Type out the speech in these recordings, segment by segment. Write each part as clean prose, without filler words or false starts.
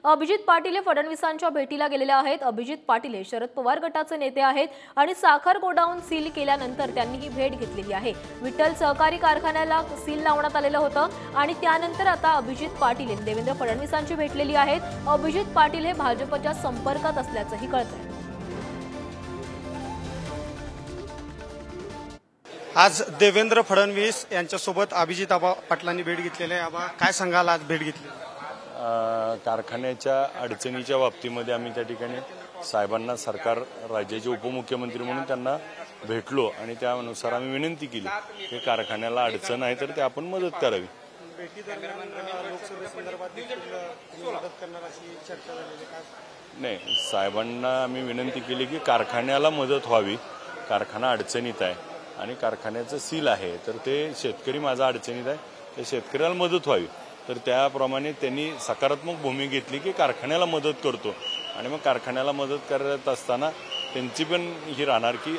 अभिजित पाटील हे फडणवीसांच्या भेटीला गेलेले आहेत। अभिजित पाटील हे शरद पवार गटाचे नेते आहेत आणि साखर गोडाऊन सील केल्यानंतर त्यांनी ही भेट घेतलेली आहे। विठ्ठल सहकारी कारखान्याला सील लावण्यात आलेलं होतं आणि त्यानंतर आता अभिजित पाटील देवेंद्र फडणवीसांची भेटलेली आहेत। अभिजित पाटील हे भाजपच्या संपर्कात असल्याचंही कळतंय। आज देवेंद्र फडणवीस यांच्यासोबत अभिजित आबा पाटलांनी भेट घेतलेली आहे। आबा काय सांगाल, आज भेट घेतली? कारखान्याच्या अडचणीच्या बाबतीमध्ये आम्ही त्या ठिकाणी साहेबांना सरकार राज्याचे उपमुख्यमंत्री म्हणून त्यांना भेटलो आणि त्यानुसार आम्ही विनंती केली की कारखान्याला अडचण आहे तर ते आपण मदत करावी। नाही, साहेबांना आम्ही विनंती केली की कारखान्याला मदत व्हावी, कारखाना अडचणीत आहे आणि कारखान्याचं सील आहे तर ते शेतकरी माझा अडचणीत आहे, त्या शेतकऱ्याला मदत व्हावी। तर त्याप्रमाणे त्यांनी सकारात्मक भूमिका घेतली की कारखान्याला मदत करतो आणि मग कारखान्याला मदत करत असताना त्यांची पण ही राहणार की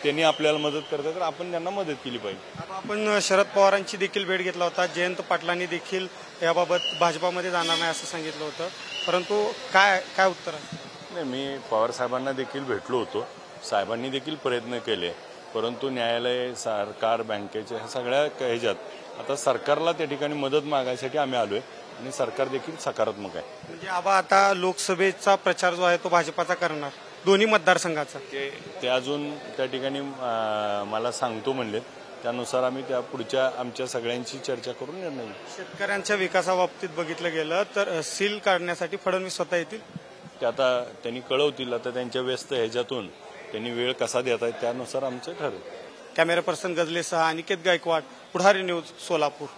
त्यांनी आपल्याला मदत करतात तर आपण त्यांना मदत केली पाहिजे। आपण शरद पवारांची देखील भेट घेतला होता, जयंत पाटलांनी देखील याबाबत भाजपामध्ये जाणार नाही असं सांगितलं होतं, परंतु काय उत्तर आहे? नाही, मी पवार साहेबांना देखील भेटलो होतो, साहेबांनी देखील प्रयत्न केले, परंतु न्यायालय, सरकार, बँकेच्या ह्या सगळ्या ह्याच्यात आता सरकारला त्या ठिकाणी मदत मागायसाठी आम्ही आलोय आणि सरकार देखील सकारात्मक आहे। म्हणजे आबा आता लोकसभेचा प्रचार जो आहे तो भाजपाचा करणार दोन्ही मतदारसंघाचा, ते अजून त्या ठिकाणी मला सांगतो म्हणले, त्यानुसार आम्ही त्या पुढच्या आमच्या सगळ्यांची चर्चा करून निर्णय घेऊ। शेतकऱ्यांच्या विकासाबाबतीत बघितलं गेलं तर सील काढण्यासाठी फडणवीस स्वतः येतील, ते आता त्यांनी कळवतील। आता त्यांच्या व्यस्त ह्याच्यातून त्यांनी वेळ कसा देत आहे त्यानुसार आमचं ठरेल। कॅमेरा पर्सन गजलेसह अनिकेत गायकवाड, पुढारी न्यूज, सोलापूर।